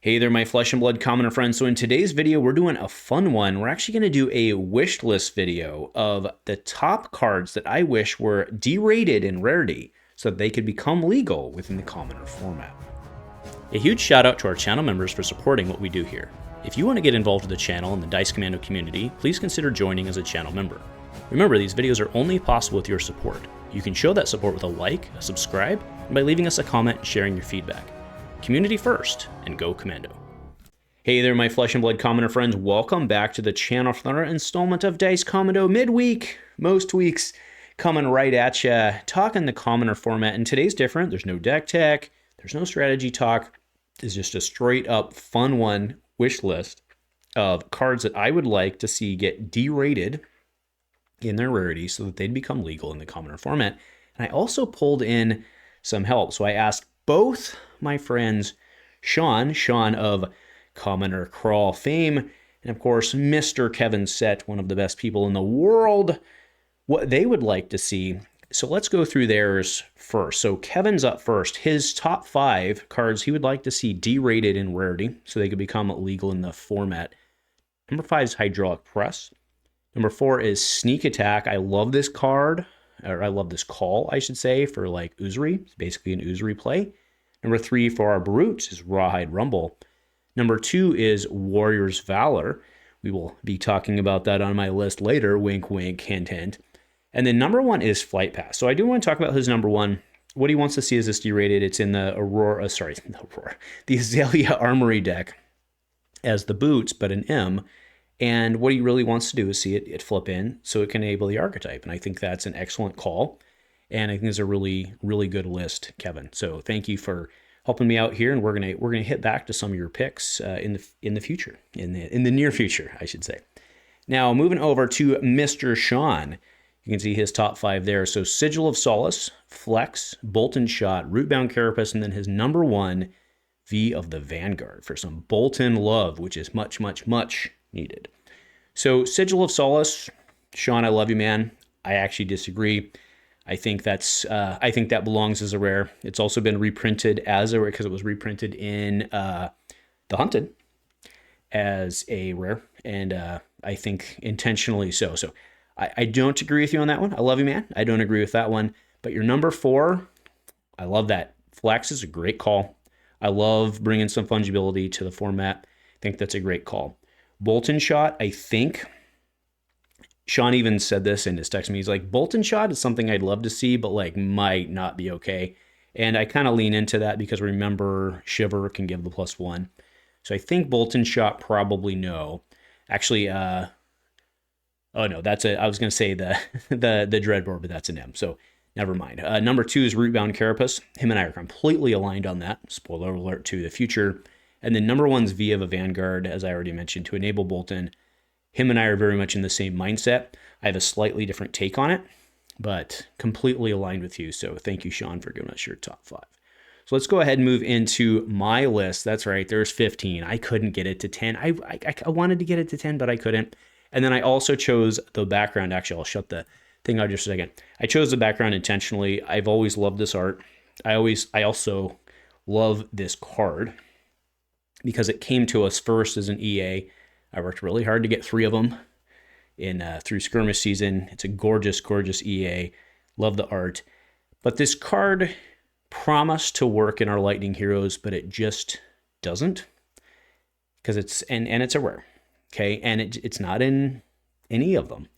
Hey there, my flesh and blood commoner friends. So in today's video, we're doing a fun one. We're actually going to do a wish list video of the top cards that I wish were derated in Rarity so that they could become legal within the commoner format. A huge shout out to our channel members for supporting what we do here. If you want to get involved with the channel and the Dice Commando community, please consider joining as a channel member. Remember, these videos are only possible with your support. You can show that support with a like, a subscribe, and by leaving us a comment and sharing your feedback. Community first, and go Commando. Hey there, my flesh and blood commoner friends. Welcome back to the channel for another installment of Dice Commando midweek. Most weeks coming right at ya, talking the commoner format. And today's different. There's no deck tech. There's no strategy talk. It's just a straight up fun one wish list of cards that I would like to see get derated in their rarity so that they'd become legal in the commoner format. And I also pulled in some help. So I asked both my friends, Sean of Commoner Crawl fame, and of course, Mr. Kevin Sett, one of the best people in the world, what they would like to see. So let's go through theirs first. So Kevin's up first. His top 5 cards he would like to see derated in Rarity so they could become legal in the format. Number 5 is Hydraulic Press. Number 4 is Sneak Attack. I love this card, or I love this call, I should say, for like Uzuri. It's basically an Uzuri play. Number 3 for our Brutes is Rawhide Rumble. Number 2 is Warrior's Valor. We will be talking about that on my list later. Wink, wink, hint, hint. And then number 1 is Flight Pass. So I do want to talk about his number 1. What he wants to see is this derated. It's in the the Azalea Armory deck as the boots, but an M. And what he really wants to do is see it flip in so it can enable the archetype. And I think that's an excellent call. And I think it's a really, really good list, Kevin. So thank you for helping me out here. And we're gonna hit back to some of your picks in the future, in the near future, I should say. Now moving over to Mr. Sean, you can see his top 5 there. So Sigil of Solace, Flex, Boltyn Shot, Rootbound Carapace, and then his number 1 V of the Vanguard for some Boltyn love, which is much, much, much needed. So Sigil of Solace, Sean, I love you, man. I actually disagree. I think that belongs as a rare. It's also been reprinted as a rare because it was reprinted in The Hunted as a rare, and I think intentionally so. So I don't agree with you on that one. I love you, man. I don't agree with that one. But your number 4, I love that. Flex is a great call. I love bringing some fungibility to the format. I think that's a great call. Boltyn Shot, I think. Sean even said this in his text to me. He's like, Boltyn Shot is something I'd love to see, but like might not be okay. And I kind of lean into that because remember, Shiver can give the +1. So I think Boltyn Shot probably no. Actually, oh no, I was going to say the Dreadboard, but that's an M. So never mind. Number 2 is Rootbound Carapace. Him and I are completely aligned on that. Spoiler alert to the future. And then number 1's V of a Vanguard, as I already mentioned, to enable Boltyn. Him and I are very much in the same mindset. I have a slightly different take on it, but completely aligned with you. So thank you, Sean, for giving us your top 5. So let's go ahead and move into my list. That's right, there's 15. I couldn't get it to 10. I wanted to get it to 10, but I couldn't. And then I also chose the background. Actually, I'll shut the thing out just a second. I chose the background intentionally. I've always loved this art. I also love this card because it came to us first as an EA. I worked really hard to get 3 of them through skirmish season. It's a gorgeous, gorgeous EA. Love the art. But this card promised to work in our Lightning Heroes, but it just doesn't. Because it's a rare. Okay, and it's not in any of them.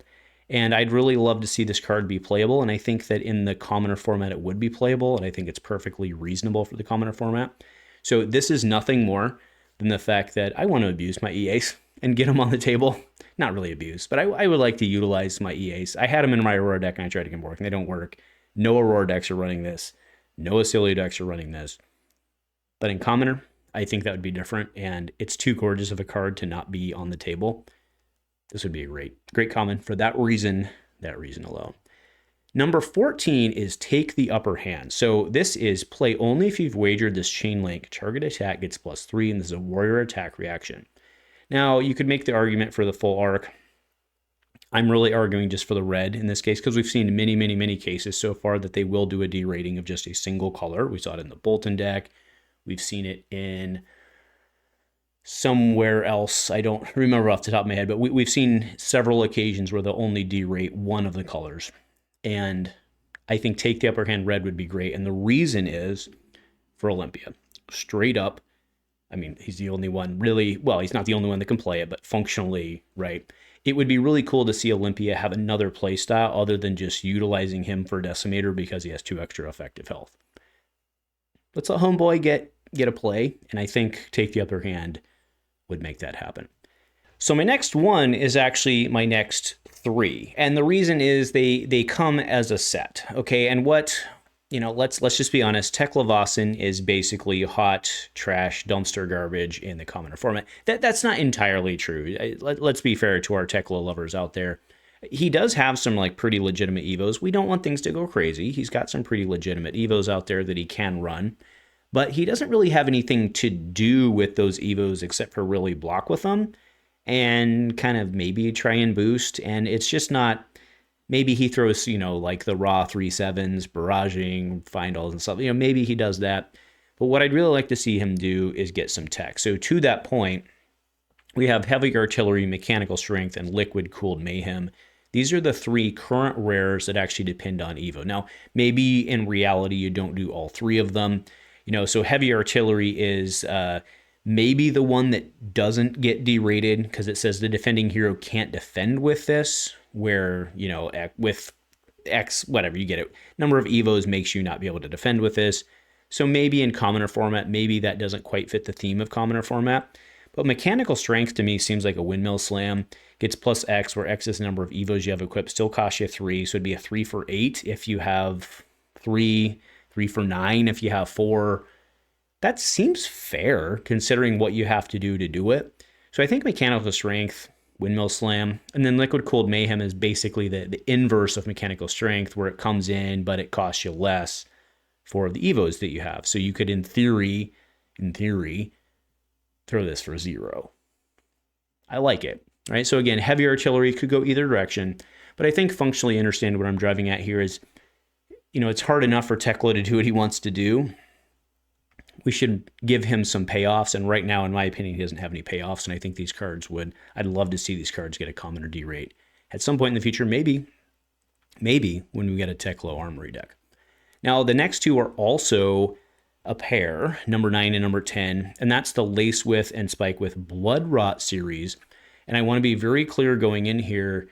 And I'd really love to see this card be playable, and I think that in the commoner format it would be playable, and I think it's perfectly reasonable for the commoner format. So this is nothing more than the fact that I want to abuse my EAs and get them on the table. Not really abuse, but I would like to utilize my EAs. I had them in my Aurora deck and I tried to get them working. They don't work. No Aurora decks are running this. No Azalea decks are running this. But in Commoner, I think that would be different, and it's too gorgeous of a card to not be on the table. This would be a great common for that reason alone. Number 14 is Take the Upper Hand. So this is play only if you've wagered this chain link. Target attack gets +3, and this is a warrior attack reaction. Now, you could make the argument for the full arc. I'm really arguing just for the red in this case because we've seen many, many, many cases so far that they will do a derating of just a single color. We saw it in the Boltyn deck. We've seen it in somewhere else. I don't remember off the top of my head, but we've seen several occasions where they'll only derate one of the colors. And I think Take the Upper Hand red would be great. And the reason is for Olympia. Straight up, I mean, he's the only one really, well, he's not the only one that can play it, but functionally, right? It would be really cool to see Olympia have another playstyle other than just utilizing him for Decimator because he has 2 extra effective health. Let's let Homeboy get a play, and I think Take the Upper Hand would make that happen. So my next one is actually my next 3, and the reason is they come as a set, okay? And what, you know, let's just be honest, Teklevasin is basically hot trash dumpster garbage in the commoner format. That's not entirely true. Let's be fair to our Tekla lovers out there. He does have some like pretty legitimate evos. We don't want things to go crazy. He's got some pretty legitimate evos out there that he can run, but he doesn't really have anything to do with those evos except for really block with them and kind of maybe try and boost. And it's just not, maybe he throws, you know, like the raw 3/7s, barraging, findals and stuff. You know, maybe he does that. But what I'd really like to see him do is get some tech. So to that point, we have Heavy Artillery, Mechanical Strength, and Liquid Cooled Mayhem. These are the 3 current rares that actually depend on Evo. Now, maybe in reality, you don't do all 3 of them. You know, so Heavy Artillery is maybe the one that doesn't get derated because it says the defending hero can't defend with this, where, you know, with X, whatever, you get it. Number of Evos makes you not be able to defend with this. So maybe in commoner format, maybe that doesn't quite fit the theme of commoner format. But Mechanical Strength to me seems like a windmill slam. Gets plus X, where X is the number of Evos you have equipped, still costs you 3. So it'd be a 3 for 8 if you have 3, 3 for 9 if you have 4. That seems fair considering what you have to do it. So I think Mechanical Strength, Windmill Slam, and then Liquid Cooled Mayhem is basically the inverse of Mechanical Strength, where it comes in, but it costs you less for the Evos that you have. So you could, in theory, throw this for 0. I like it, right? So again, Heavy Artillery could go either direction, but I think functionally understand what I'm driving at here is, you know, it's hard enough for Tekla to do what he wants to do. We should give him some payoffs, and right now, in my opinion, he doesn't have any payoffs, and I think these cards would, I'd love to see these cards get a common or derate. At some point in the future, maybe when we get a Tekla Armory deck. Now, the next 2 are also a pair, number 9 and number 10, and that's the Lace With and Spike With Blood Rot series. And I want to be very clear going in here,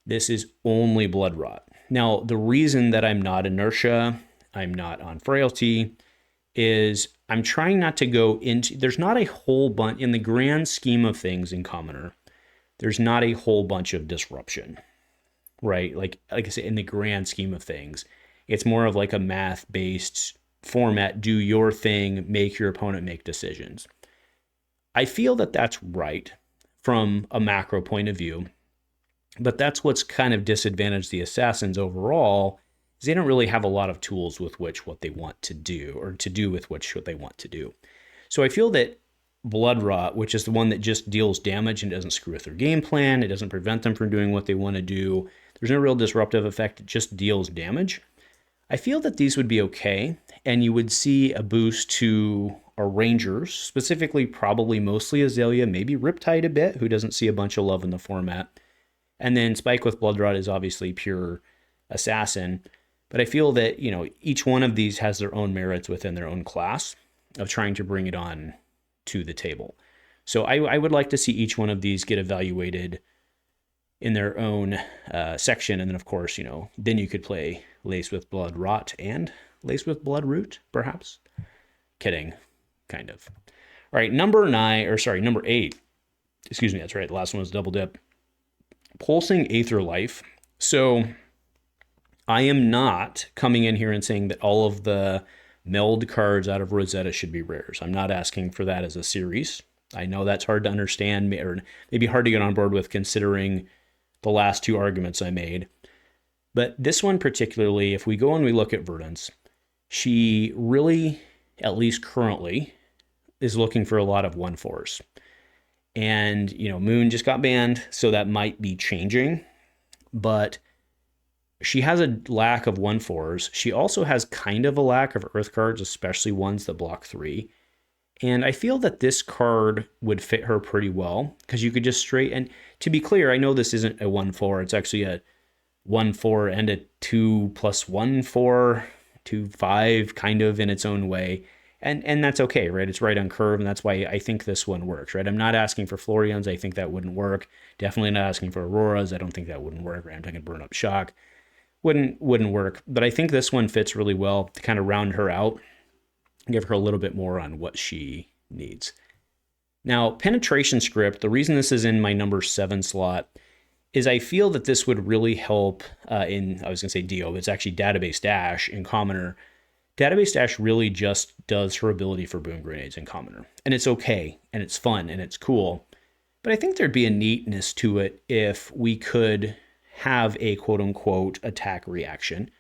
this is only Blood Rot. Now, the reason that I'm not Inertia, I'm not on Frailty, is I'm trying not to go into, there's not a whole bunch, in the grand scheme of things in Commoner, there's not a whole bunch of disruption, right? Like I said, in the grand scheme of things, it's more of like a math-based format, do your thing, make your opponent make decisions. I feel that that's right from a macro point of view, but that's what's kind of disadvantaged the Assassins overall, is they don't really have a lot of tools with which what they want to do, or to do with which what they want to do. So I feel that Blood Rot, which is the one that just deals damage and doesn't screw with their game plan, it doesn't prevent them from doing what they want to do, there's no real disruptive effect, it just deals damage. I feel that these would be okay, and you would see a boost to our Rangers, specifically probably mostly Azalea, maybe Riptide a bit, who doesn't see a bunch of love in the format. And then Spike With Blood Rot is obviously pure Assassin. But I feel that, you know, each one of these has their own merits within their own class of trying to bring it on to the table. So I would like to see each one of these get evaluated in their own section. And then, of course, you know, then you could play Lace With Blood Rot and Lace With Blood Root, perhaps. Kidding, kind of. All right, number 8. Excuse me, that's right. The last one was Double Dip. Pulsing Aether Life. So I am not coming in here and saying that all of the meld cards out of Rosetta should be rares. I'm not asking for that as a series. I know that's hard to understand, or maybe hard to get on board with considering the last 2 arguments I made. But this one particularly, if we go and we look at Verdance, she really, at least currently, is looking for a lot of 1/4s. And, you know, Moon just got banned, so that might be changing. But she has a lack of 1/4s. She also has kind of a lack of Earth cards, especially ones that block 3. And I feel that this card would fit her pretty well because you could just straight, and to be clear, I know this isn't a 1/4, it's actually a 1/4 and a 2+1/4, 2/5 kind of in its own way. And that's okay, right? It's right on curve, and that's why I think this one works, right? I'm not asking for Florians. I think that wouldn't work. Definitely not asking for Auroras. I don't think that wouldn't work, right? I'm talking Burn Up Shock. Wouldn't work. But I think this one fits really well to kind of round her out, give her a little bit more on what she needs. Now, Penetration Script, the reason this is in my number 7 slot is I feel that this would really help in, I was going to say DO, but it's actually Database Dash in Commoner. Database Dash really just does her ability for boom grenades in Commoner. And it's okay, and it's fun, and it's cool. But I think there'd be a neatness to it if we could have a quote-unquote attack reaction,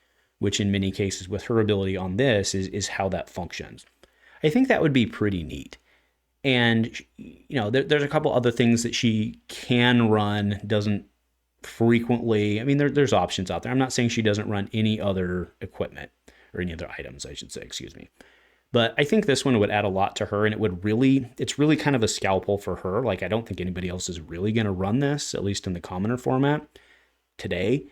which in many cases with her ability on this is how that functions. I think that would be pretty neat. And, you know, there's a couple other things that she can run, doesn't frequently. I mean, there's options out there. I'm not saying she doesn't run any other equipment or any other items, I should say, excuse me. But I think this one would add a lot to her, and it's really kind of a scalpel for her. Like, I don't think anybody else is really going to run this, at least in the commoner format today.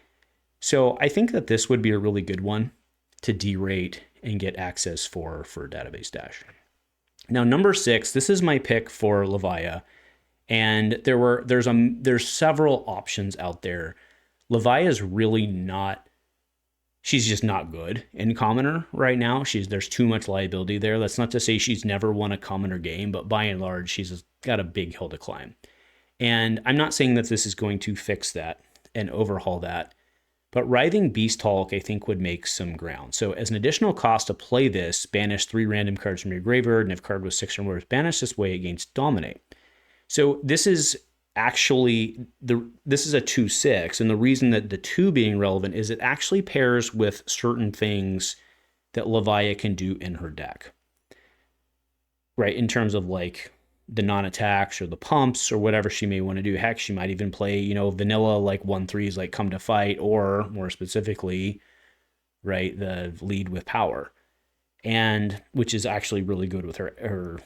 So I think that this would be a really good one to derate and get access for Database Dash. Now, number 6, this is my pick for Levia, and there's several options out there. Levia is really not. She's just not good in Commoner right now. There's too much liability there. That's not to say she's never won a Commoner game, but by and large, she's got a big hill to climb. And I'm not saying that this is going to fix that and overhaul that, but Writhing Beast Hulk, I think, would make some ground. So as an additional cost to play this, banish 3 random cards from your graveyard, and if card with 6 or more is banished this way, it gains Dominate. So this is actually, this is a 2/6, and the reason that the 2 being relevant is it actually pairs with certain things that Levia can do in her deck, right? In terms of like the non-attacks or the pumps or whatever she may want to do. Heck, she might even play, you know, vanilla like 1/3s like Come to Fight, or more specifically, right, the lead with power, and which is actually really good with her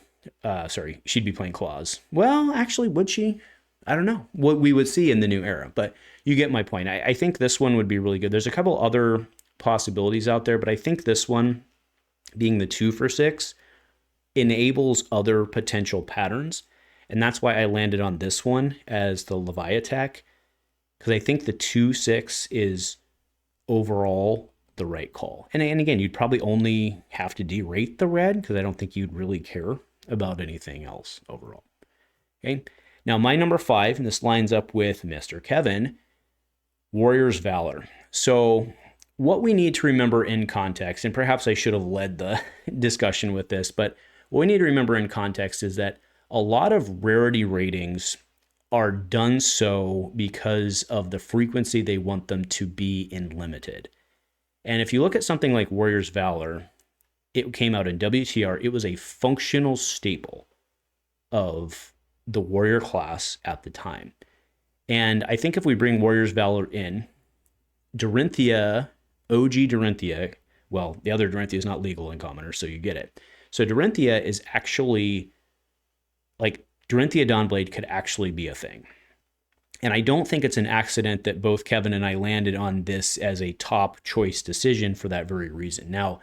she'd be playing Claws. Well, actually, would she? I don't know what we would see in the new era, but you get my point. I think this one would be really good. There's a couple other possibilities out there, but I think this one, being the 2 for 6, enables other potential patterns. And that's why I landed on this one as the Levia tech, because I think the 2/6 is overall the right call. And again, you'd probably only have to derate the red, because I don't think you'd really care about anything else overall. Okay. Now, my number 5, and this lines up with Mr. Kevin, Warrior's Valor. So what we need to remember in context, and perhaps I should have led the discussion with this, but what we need to remember in context is that a lot of rarity ratings are done so because of the frequency they want them to be in limited. And if you look at something like Warrior's Valor, it came out in WTR. It was a functional staple of the warrior class at the time. And I think if we bring Warrior's Valor in, Dorinthea, OG Dorinthea, well, the other Dorinthea is not legal in Commoner, so you get it. So Dorinthea is actually, like, Dorinthea Dawnblade could actually be a thing. And I don't think it's an accident that both Kevin and I landed on this as a top choice decision for that very reason. Now,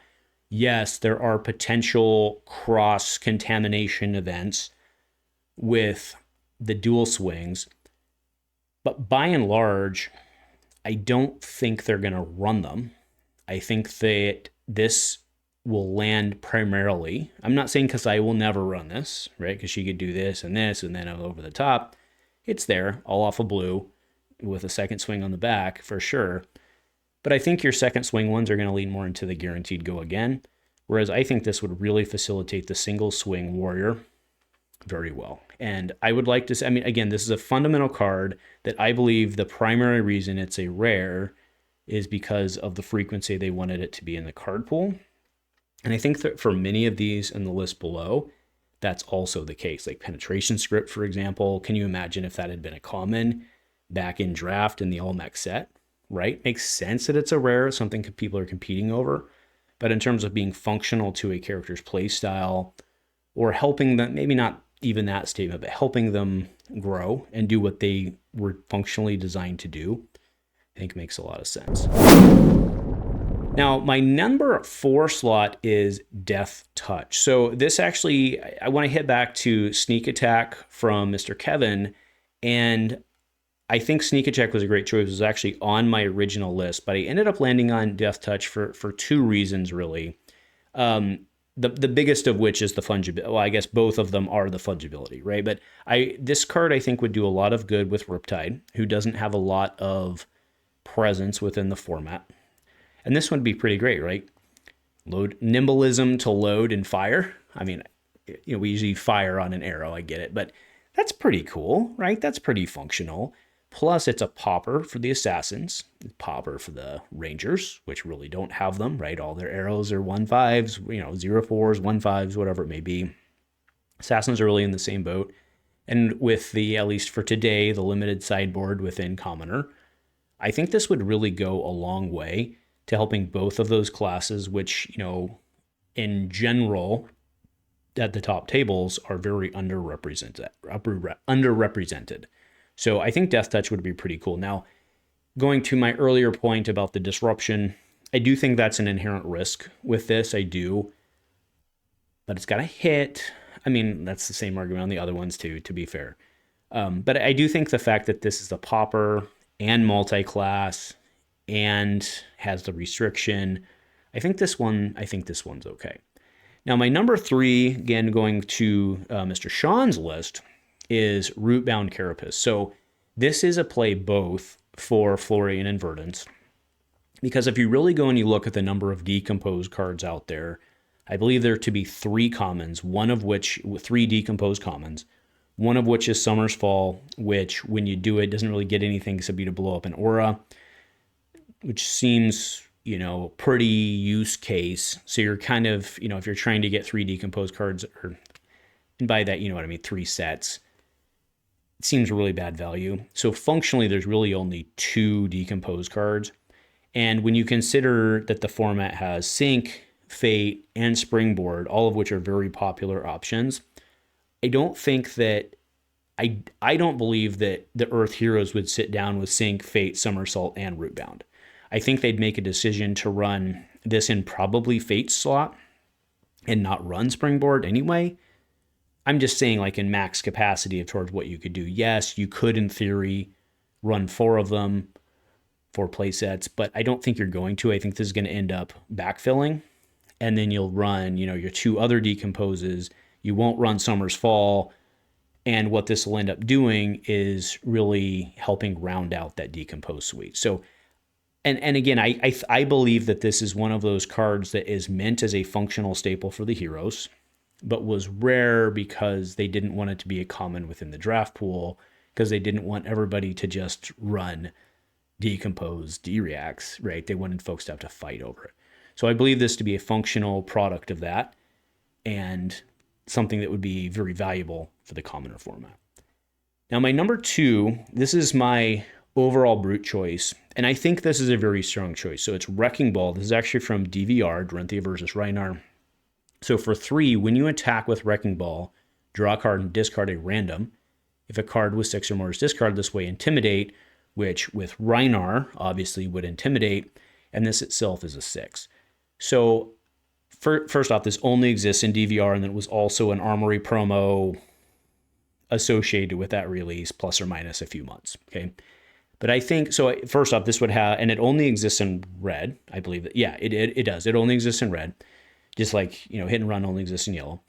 yes, there are potential cross-contamination events with the dual swings, but by and large, I don't think they're going to run them. I think that this will land primarily. I'm not saying Kassai will never run this, right? Because she could do this and then over the top. It's there, all off of blue, with a second swing on the back for sure. But I think your second swing ones are going to lean more into the guaranteed go again. Whereas I think this would really facilitate the single swing warrior very well. And I would like to say, I mean, again, this is a fundamental card that I believe the primary reason it's a rare is because of the frequency they wanted it to be in the card pool. And I think that for many of these in the list below, that's also the case. Like Penetration Script, for example, can you imagine if that had been a common back in draft in the all-mech set, right? Makes sense that it's a rare, something people are competing over. But in terms of being functional to a character's play style, or helping them, maybe not even that statement, but helping them grow and do what they were functionally designed to do, I think makes a lot of sense. Now, my number 4 slot is Death Touch. So this actually, I want to hit back to Sneak Attack from Mr. Kevin, and I think Sneak Attack was a great choice. It was actually on my original list, but I ended up landing on Death Touch for 2 reasons, really. The biggest of which is the fungibility. Well, I guess both of them are the fungibility, right? But this card, I think, would do a lot of good with Riptide, who doesn't have a lot of presence within the format. And this would be pretty great, right? Load nimbleism to load and fire. I mean, we usually fire on an arrow, I get it, but that's pretty cool, right? That's pretty functional. Plus, it's a popper for the assassins, popper for the rangers, which really don't have them, right? All their arrows are 1/5s, 0/4s, 1/5s, whatever it may be. Assassins are really in the same boat. And with the, at least for today, the limited sideboard within Commoner, I think this would really go a long way to helping both of those classes, which, in general, at the top tables are very underrepresented. So I think Death Touch would be pretty cool. Now, going to my earlier point about the disruption, I do think that's an inherent risk with this. I do. But it's got to hit. I mean, that's the same argument on the other ones too, to be fair. But I do think the fact that this is a popper and multi-class and has the restriction, I think this one's okay. Now, my number 3, again, going to Mr. Sean's list, is Rootbound Carapace. So this is a play both for Florian and Verdance, because if you really go and you look at the number of decomposed cards out there, I believe there to be 3 commons, 3 decomposed commons, one of which is Summer's Fall, which when you do it doesn't really get anything except to blow up an aura, which seems, pretty use case. So you're kind of, if you're trying to get 3 decomposed cards, and by that, 3 sets, it seems really bad value. So functionally, there's really only 2 decomposed cards. And when you consider that the format has Sync, Fate, and Springboard, all of which are very popular options, I don't believe that the Earth Heroes would sit down with Sync, Fate, Somersault, and Rootbound. I think they'd make a decision to run this in probably Fate's slot and not run Springboard anyway. I'm just saying, like, in max capacity towards what you could do. Yes, you could, in theory, run 4 of them, 4 play sets, but I don't think you're going to. I think this is going to end up backfilling, and then you'll run, your 2 other decomposes. You won't run Summer's Fall, and what this will end up doing is really helping round out that decompose suite. So, and again, I believe that this is one of those cards that is meant as a functional staple for the heroes, but was rare because they didn't want it to be a common within the draft pool, because they didn't want everybody to just run decomposed D-reacts, right? They wanted folks to have to fight over it. So I believe this to be a functional product of that, and something that would be very valuable for the commoner format. Now, my number 2, this is my overall brute choice, and I think this is a very strong choice. So it's Wrecking Ball. This is actually from DVR, Dorinthea versus Rhinar. So for 3, when you attack with Wrecking Ball, draw a card and discard a random. If a card with 6 or more is discarded this way, Intimidate, which with Rhinar obviously would intimidate, and this itself is a 6. So first off, this only exists in DVR, and it was also an Armory promo associated with that release, plus or minus a few months, okay? But I think, so first off, this would have, and it only exists in red, I believe that, yeah, it does. It only exists in red, just like, Hit and Run only exists in yellow.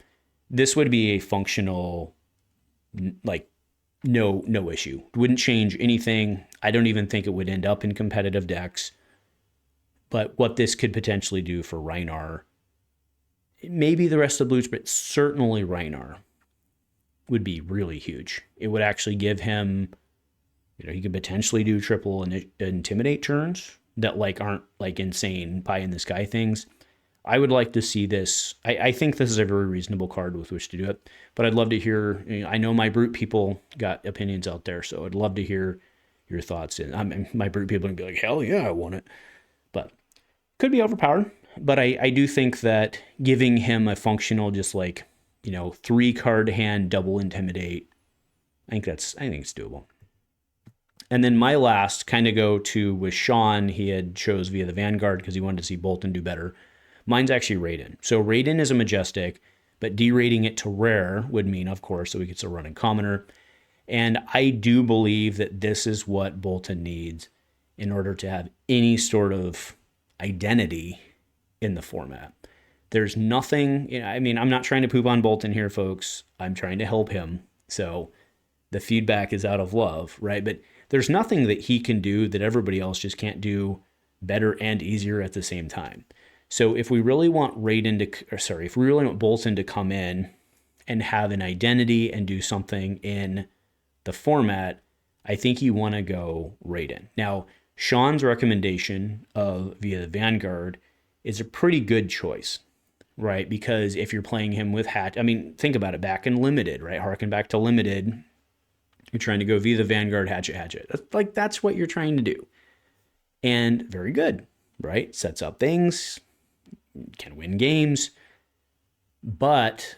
This would be a functional, like, no issue. Wouldn't change anything. I don't even think it would end up in competitive decks. But what this could potentially do for Rhinar, maybe the rest of the blues, but certainly Rhinar, would be really huge. It would actually give him, he could potentially do triple intimidate turns that aren't insane pie in the sky things. I would like to see this. I think this is a very reasonable card with which to do it, but I'd love to hear, I know my brute people got opinions out there, so I'd love to hear your thoughts. And my brute people would be like, hell yeah, I want it. But could be overpowered. But I do think that giving him a functional, just like you know, 3-card hand, double intimidate. I think it's doable. And then my last kind of go to with Sean. He had chose via the Vanguard because he wanted to see Boltyn do better. Mine's actually Raiden. So Raiden is a Majestic, but derating it to rare would mean, of course, that we could still run in Commoner. And I do believe that this is what Boltyn needs in order to have any sort of identity in the format. There's nothing, you know, I mean, I'm not trying to poop on Boltyn here, folks. I'm trying to help him. So the feedback is out of love, right? But there's nothing that he can do that everybody else just can't do better and easier at the same time. So if we really want if we really want Boltyn to come in and have an identity and do something in the format, I think you want to go Raiden. Now, Sean's recommendation of via the Vanguard is a pretty good choice, right? Because if you're playing him with Hatch, I mean, think about it, back in Limited, right? Harken back to Limited. You're trying to go via the Vanguard, hatchet. That's what you're trying to do. And very good, right? Sets up things, can win games. But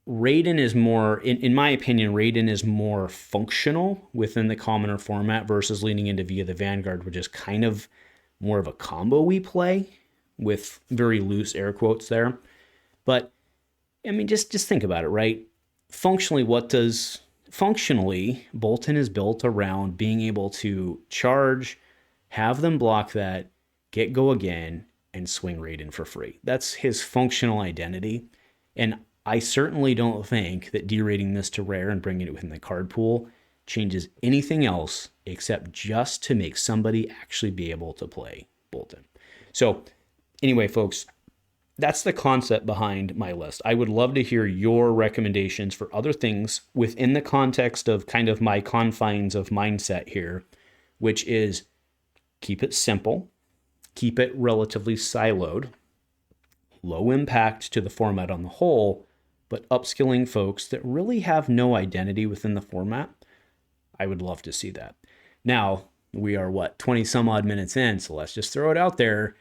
Raiden is more, in my opinion, Raiden is more functional within the Commoner format versus leaning into via the Vanguard, which is kind of more of a combo we play with very loose air quotes there. But, I mean, just think about it, right? Functionally, Boltyn is built around being able to charge, have them block that, get go again, and swing Raiden for free. That's his functional identity. And I certainly don't think that derating this to rare and bringing it within the card pool changes anything else except just to make somebody actually be able to play Boltyn. So anyway, folks, that's the concept behind my list. I would love to hear your recommendations for other things within the context of kind of my confines of mindset here, which is keep it simple, keep it relatively siloed, low impact to the format on the whole, but upskilling folks that really have no identity within the format. I would love to see that. Now, we are 20 some odd minutes in, so let's just throw it out there.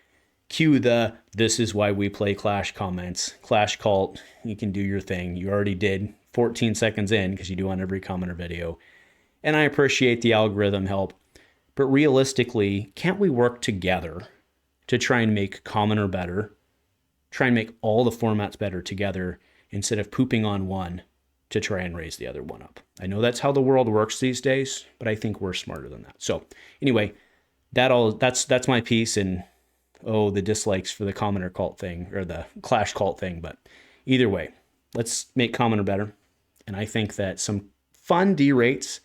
Cue the "this is why we play Clash" comments. Clash Cult, you can do your thing. You already did 14 seconds in because you do on every commenter video. And I appreciate the algorithm help. But realistically, can't we work together to try and make Commoner better? Try and make all the formats better together instead of pooping on one to try and raise the other one up. I know that's how the world works these days, but I think we're smarter than that. So anyway, that's my piece. And the dislikes for the Commoner cult thing or the Clash cult thing. But either way, let's make Commoner better. And I think that some fun derates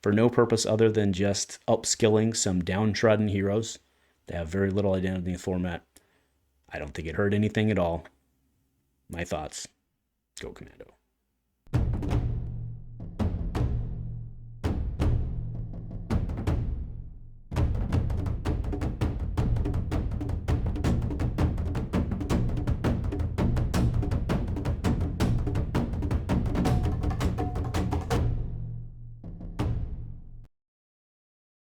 for no purpose other than just upskilling some downtrodden heroes that have very little identity in the format, I don't think it hurt anything at all. My thoughts. Go Commando.